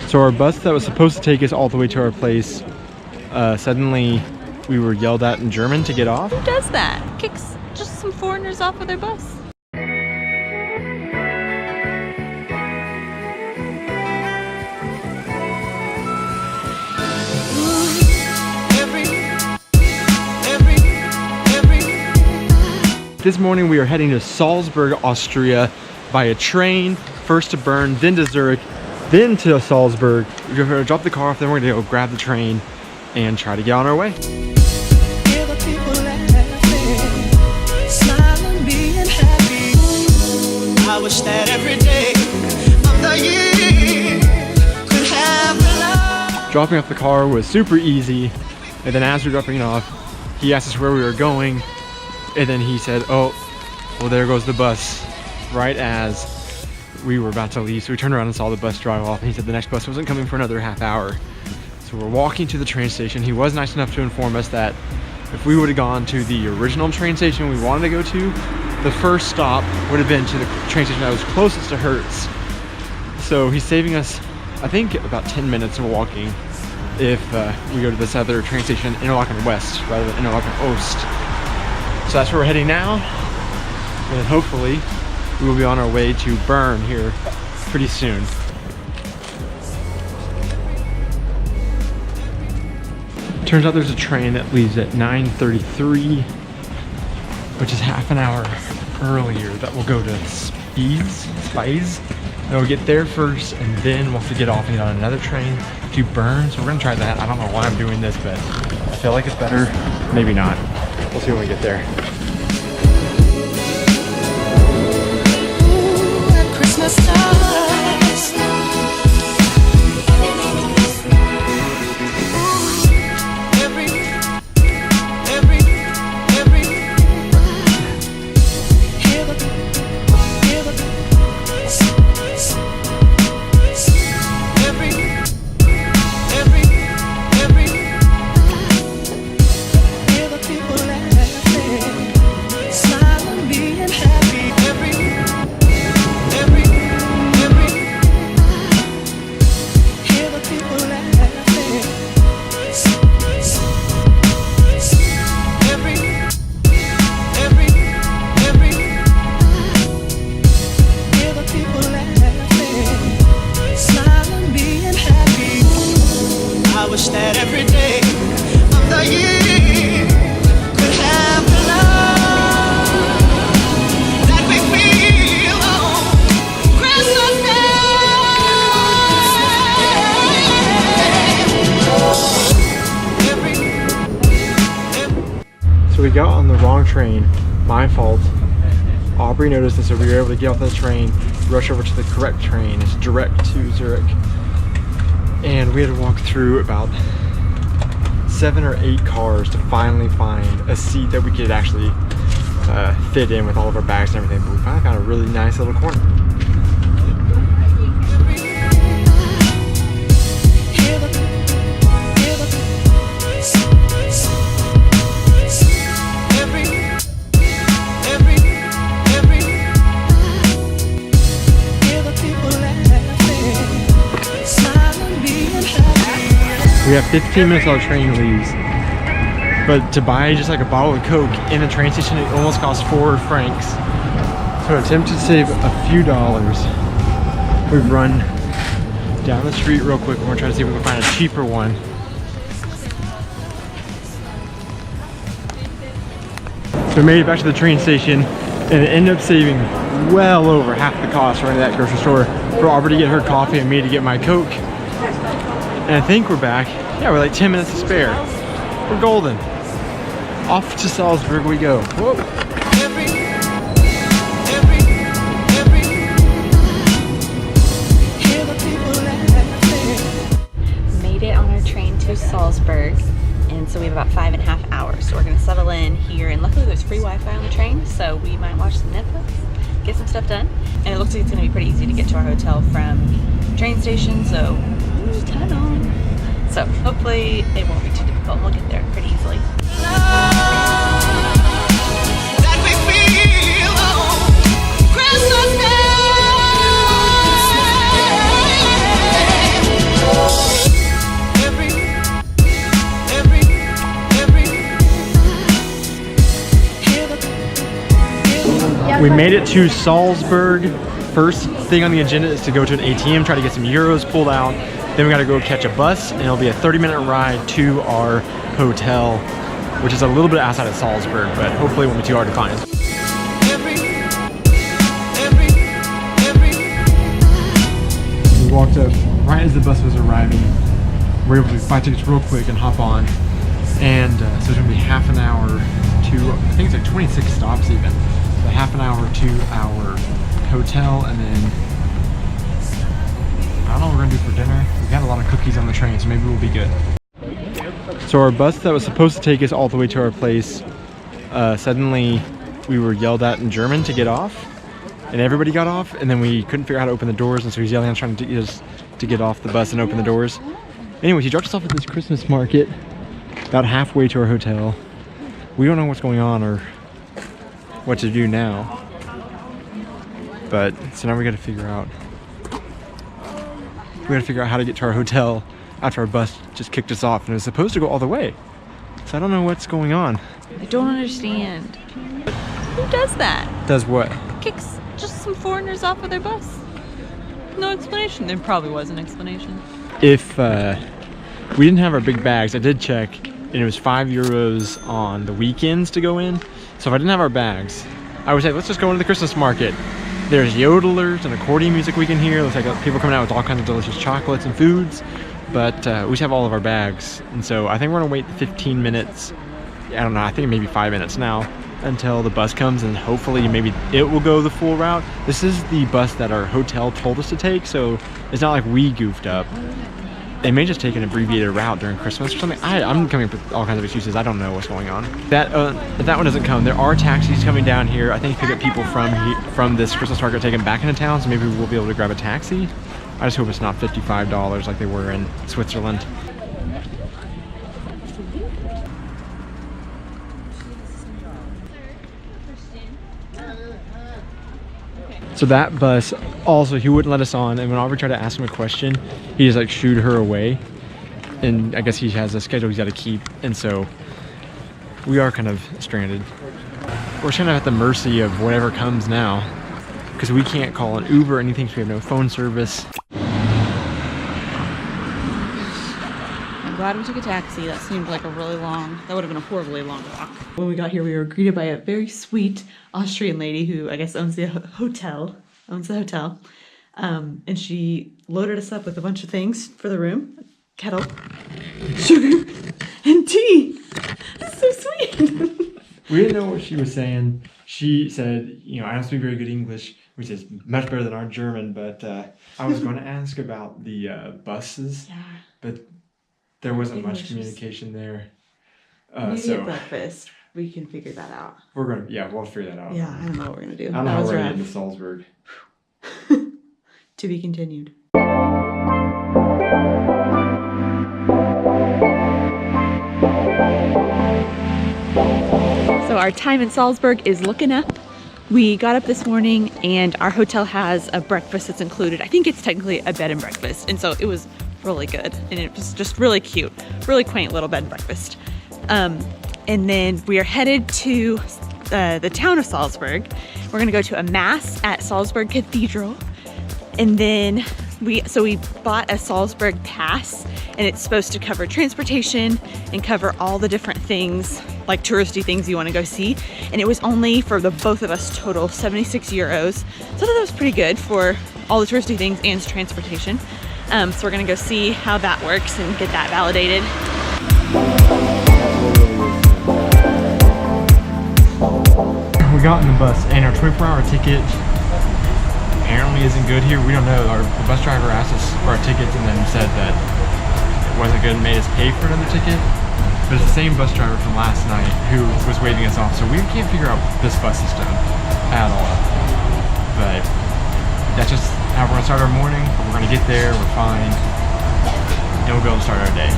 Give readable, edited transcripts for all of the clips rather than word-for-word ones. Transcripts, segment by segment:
So our bus that was supposed to take us all the way to our place, suddenly we were yelled at in German to get off. Who does that? Kicks just some foreigners off of their bus. This morning we are heading to Salzburg, Austria via train, first to Bern, then to Zurich, then to Salzburg. We're going to drop the car off, then we're going to go grab the train and try to get on our way. I wish that every day of the year could have love. Dropping off the car was super easy, and then as we were dropping it off, he asked us where we were going, and then he said, oh, well, there goes the bus, right as we were about to leave. So we turned around and saw the bus drive off, and he said the next bus wasn't coming for another half hour. So we're walking to the train station. He was nice enough to inform us that if we would have gone to the original train station we wanted to go to, the first stop would have been to the train station that was closest to Hertz. So he's saving us, I think, about 10 minutes of walking if we go to this other train station, Interlaken West, rather than Interlaken Ost. So that's where we're heading now, and hopefully we will be on our way to Bern here pretty soon. Turns out there's a train that leaves at 9:33, which is half an hour earlier, that will go to Spies. And we'll get there first, and then we'll have to get off and get on another train to Bern. So we're gonna try that. I don't know why I'm doing this, but I feel like it's better. Maybe not. We'll see when we get there. Christmas stars. We got on the wrong train, my fault. Aubrey noticed this, so we were able to get off the train, rush over to the correct train. It's direct to Zurich. And we had to walk through about 7 or 8 cars to finally find a seat that we could actually fit in with all of our bags and everything. But we finally found a really nice little corner. We have 15 minutes till the train leaves, but to buy just like a bottle of Coke in a train station, it almost costs 4 francs. So attempt to save a few dollars. We've run down the street real quick and we're trying to see if we can find a cheaper one. So we made it back to the train station and it ended up saving well over half the cost running to that grocery store for Aubrey to get her coffee and me to get my Coke. And I think we're back. Yeah, we're like 10 minutes to spare. We're golden. Off to Salzburg we go. Whoa. Made it on our train to Salzburg, and so we have about 5.5 hours. So we're gonna settle in here, and luckily there's free Wi-Fi on the train, so we might watch some Netflix, get some stuff done. And it looks like it's gonna be pretty easy to get to our hotel from the train station, so time on. So hopefully it won't be too difficult. We'll get there pretty easily. We made it to Salzburg. First thing on the agenda is to go to an ATM, try to get some euros pulled out. Then we gotta go catch a bus, and it'll be a 30-minute ride to our hotel, which is a little bit outside of Salzburg, but hopefully it won't be too hard to find. We walked up right as the bus was arriving. We were able to buy tickets real quick and hop on. And so it's gonna be half an hour to, I think it's like 26 stops even. So half an hour to our hotel, and then I don't know what we're gonna do for dinner. We got a lot of cookies on the train, so maybe we'll be good. So our bus that was supposed to take us all the way to our place, suddenly we were yelled at in German to get off, and everybody got off, and then we couldn't figure out how to open the doors, and so he was yelling at us trying to get us to get off the bus and open the doors. Anyway, he dropped us off at this Christmas market about halfway to our hotel. We don't know what's going on or what to do now, but so now we gotta figure out how to get to our hotel after our bus just kicked us off, and it was supposed to go all the way. So I don't know what's going on. I don't understand. Who does that? Does what? Kicks just some foreigners off of their bus. No explanation. There probably was an explanation. If we didn't have our big bags, I did check, and it was €5 on the weekends to go in. So if I didn't have our bags, I would say let's just go into the Christmas market. There's yodelers and accordion music we can hear. Looks like people coming out with all kinds of delicious chocolates and foods. But we just have all of our bags, and so I think we're gonna wait 15 minutes. I don't know, I think maybe 5 minutes now until the bus comes, and hopefully maybe it will go the full route. This is the bus that our hotel told us to take, so it's not like we goofed up. They may just take an abbreviated route during Christmas or something. I'm coming up with all kinds of excuses. I don't know what's going on. If that one doesn't come, there are taxis coming down here. I think pick up people from this Christmas market, take them back into town, so maybe we'll be able to grab a taxi. I just hope it's not $55 like they were in Switzerland. So that bus, also, he wouldn't let us on, and when Aubrey tried to ask him a question, he just like shooed her away. And I guess he has a schedule he's got to keep, and so we are kind of stranded. We're kind of at the mercy of whatever comes now, because we can't call an Uber or anything, so we have no phone service. I'm glad we took a taxi. That seemed like a really long, that would have been a horribly long walk. When we got here, we were greeted by a very sweet Austrian lady who I guess owns the hotel. And she loaded us up with a bunch of things for the room. Kettle, sugar, and tea. That's so sweet. We didn't know what she was saying. She said, you know, I don't speak very good English, which is much better than our German, but I was going to ask about the buses, but there wasn't much communication there. Maybe at breakfast we can figure that out. We'll figure that out. Yeah, I don't know what we're gonna do. I don't know how we're gonna get into Salzburg. To be continued. So our time in Salzburg is looking up. We got up this morning and our hotel has a breakfast that's included. I think it's technically a bed and breakfast, and so it was really good, and it was just really cute, really quaint little bed and breakfast. And then we are headed to the town of Salzburg. We're gonna go to a mass at Salzburg Cathedral, and then we bought a Salzburg pass, and it's supposed to cover transportation and cover all the different things, like touristy things you want to go see. And it was only for the both of us total €76. So I thought that was pretty good for all the touristy things and transportation. So we're gonna go see how that works and get that validated. We got in the bus, and our 24-hour ticket apparently isn't good here. We don't know. The bus driver asked us for our tickets and then said that it wasn't good and made us pay for another ticket. But it's the same bus driver from last night who was waving us off, so we can't figure out this bus system at all. But that's just how we're gonna start our morning. We're gonna get there, we're fine, and we'll be able to start our day.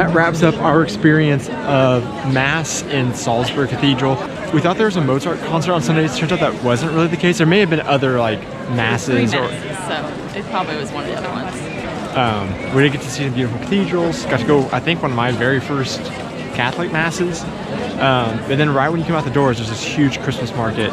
that wraps up our experience of Mass in Salzburg Cathedral. We thought there was a Mozart concert on Sundays. Turns out that wasn't really the case. There may have been other like masses, so it probably was one of the other ones. We did get to see some beautiful cathedrals. Got to go, I think, one of my very first Catholic masses. And then right when you come out the doors, there's this huge Christmas market.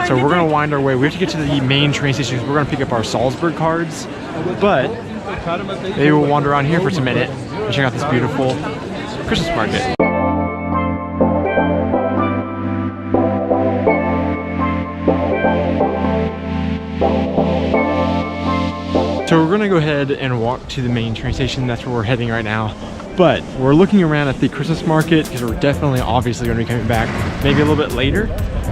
So we're gonna wind our way. We have to get to the main train station because we're gonna pick up our Salzburg cards. But maybe we'll wander around here for just a minute and check out this beautiful Christmas market. So we're gonna go ahead and walk to the main train station. That's where we're heading right now. But we're looking around at the Christmas market because we're definitely, obviously, gonna be coming back maybe a little bit later.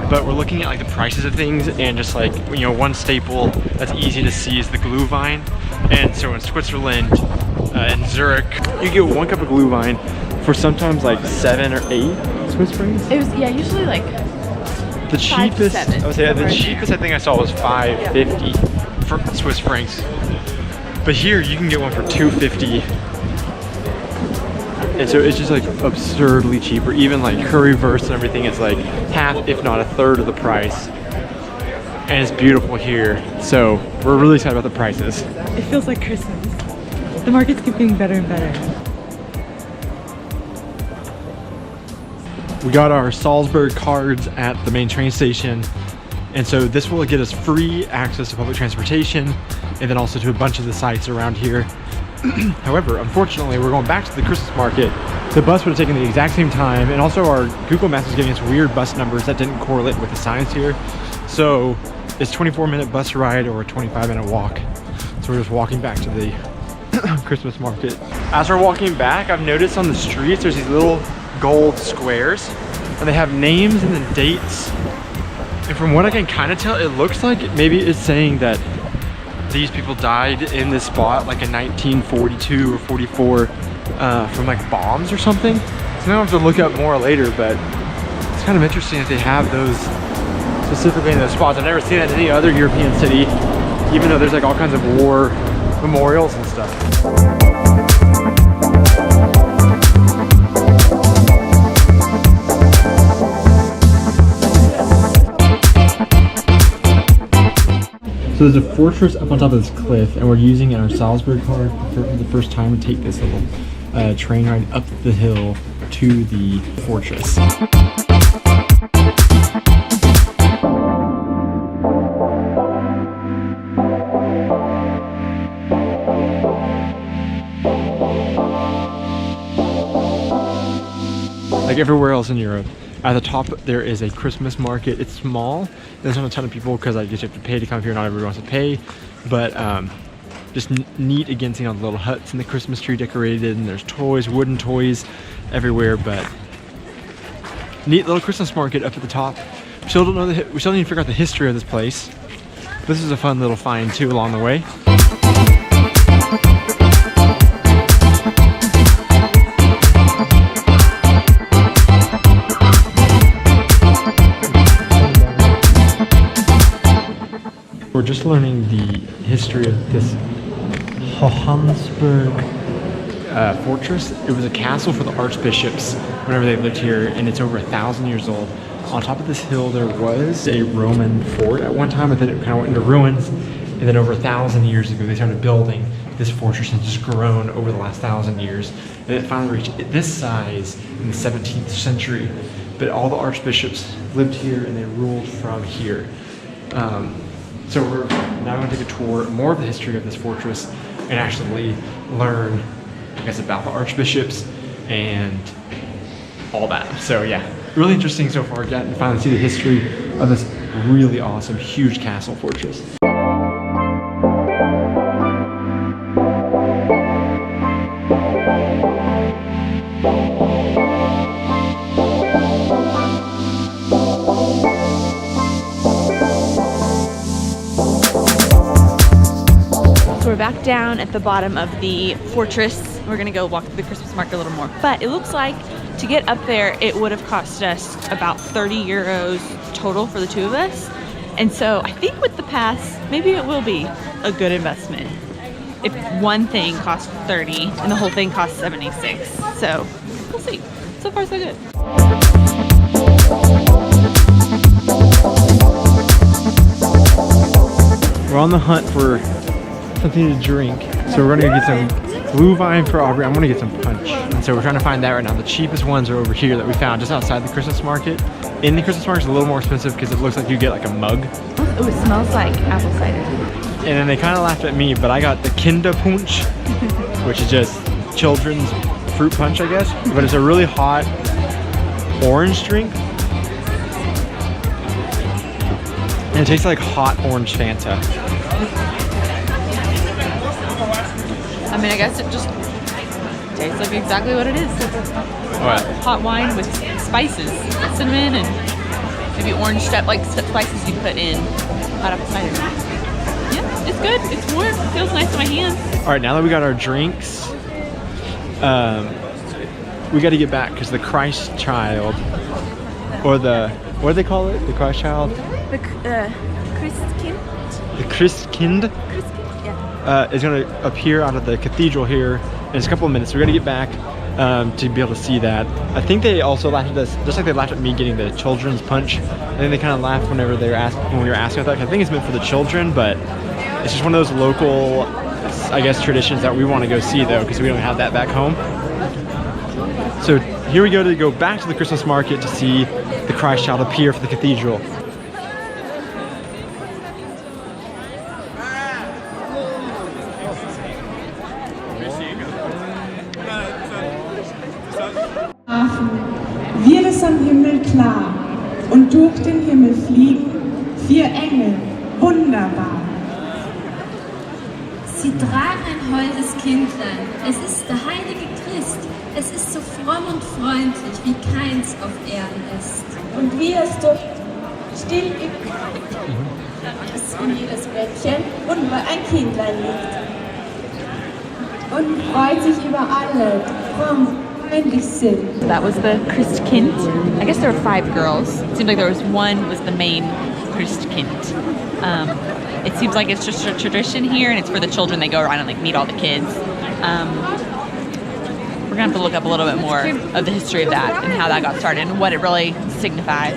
But we're looking at like the prices of things, and just like, you know, one staple that's easy to see is the Glühwein. And so in Switzerland, in Zurich, you get 1 cup of Glühwein for sometimes like 7 or 8 Swiss francs. It was, yeah, usually like the cheapest. I would say the cheapest I think I saw was 5.50 for Swiss francs. But here you can get one for 2.50. And so it's just like absurdly cheap. Or even like currywurst and everything is like half, if not a third of the price. And it's beautiful here. So we're really excited about the prices. It feels like Christmas. The markets keep getting better and better. We got our Salzburg cards at the main train station. And so this will get us free access to public transportation and then also to a bunch of the sites around here. However, unfortunately, we're going back to the Christmas market. The bus would have taken the exact same time, and also our Google Maps was giving us weird bus numbers that didn't correlate with the signs here. So it's a 24-minute bus ride or a 25-minute walk. So we're just walking back to the Christmas market. As we're walking back, I've noticed on the streets there's these little gold squares, and they have names and then dates. And from what I can kind of tell, it looks like maybe it's saying that these people died in this spot like in 1942 or 44 from like bombs or something. So now I have to look up more later, but it's kind of interesting that they have those specifically in those spots. I've never seen that in any other European city, even though there's like all kinds of war memorials and stuff. So there's a fortress up on top of this cliff, and we're using our Salzburg card for the first time to take this little train ride up the hill to the fortress. Like everywhere else in Europe, at the top there is a Christmas market. It's small. There's not a ton of people because I guess you have to pay to come here. Not everyone wants to pay, but just neat again seeing all the little huts and the Christmas tree decorated, and there's toys, wooden toys everywhere. But neat little Christmas market up at the top. We still don't know we still need to figure out the history of this place. This is a fun little find too along the way. We're just learning the history of this Hohenberg fortress. It was a castle for the archbishops whenever they lived here, and it's over 1,000 years old. On top of this hill there was a Roman fort at one time, but then it kind of went into ruins, and then over 1,000 years ago they started building this fortress, and just grown over the last 1,000 years. And it finally reached this size in the 17th century. But all the archbishops lived here and they ruled from here. So we're now going to take a tour more of the history of this fortress and actually learn, I guess, about the archbishops and all that. So yeah, really interesting so far. Getting to finally see the history of this really awesome, huge castle fortress. We're back down at the bottom of the fortress. We're gonna go walk through the Christmas market a little more. But it looks like to get up there, it would have cost us about 30 euros total for the two of us. And so I think with the pass, maybe it will be a good investment. if one thing costs 30 and the whole thing costs 76. So we'll see. So far so good. We're on the hunt for something to drink. So we're gonna get some blue vine for Aubrey. I'm gonna get some punch. And so we're trying to find that right now. The cheapest ones are over here that we found just outside the Christmas market. In the Christmas market, it's a little more expensive because it looks like you get like a mug. Oh, it smells like apple cider. And then they kind of laughed at me, but I got the Kinderpunsch, which is just children's fruit punch, I guess. But it's a really hot orange drink. And it tastes like hot orange Fanta. I mean, I guess it just tastes like exactly what it is. What? Hot wine with spices, cinnamon and maybe orange spices you put in hot apple cider. Yeah, it's good. It's warm. It feels nice in my hands. All right, now that we got our drinks, we got to get back because the Christ Child, or the, what do they call it? The Christ Child? The Christkind? The Christkind? Yeah. Is going to appear out of the cathedral here in just a couple of minutes. So we got to get back to be able to see that. I think they also laughed at us, just like they laughed at me getting the children's punch. I think they kind of laughed whenever they were when we were asking about that. 'Cause I think it's meant for the children, but it's just one of those local, I guess, traditions that we want to go see though, because we don't have that back home. So here we go to go back to the Christmas market to see the Christ Child appear for the cathedral. Wird es am Himmel klar und durch den Himmel fliegen 4 Engel, wunderbar. Sie tragen ein holdes Kindlein, es ist der heilige Christ, es ist so fromm und freundlich, wie keins auf Erden ist. Und wie es doch still ist in jedes Bettchen und wo ein Kindlein liegt. Und freut sich über alle, die fromm freundlich sind. That was the Christkind. I guess there were 5 girls. It seemed like there was one was the main Christkind. It seems like it's just a tradition here, and it's for the children. They go around and like meet all the kids. We're gonna have to look up a little bit more of the history of that and how that got started and what it really signifies.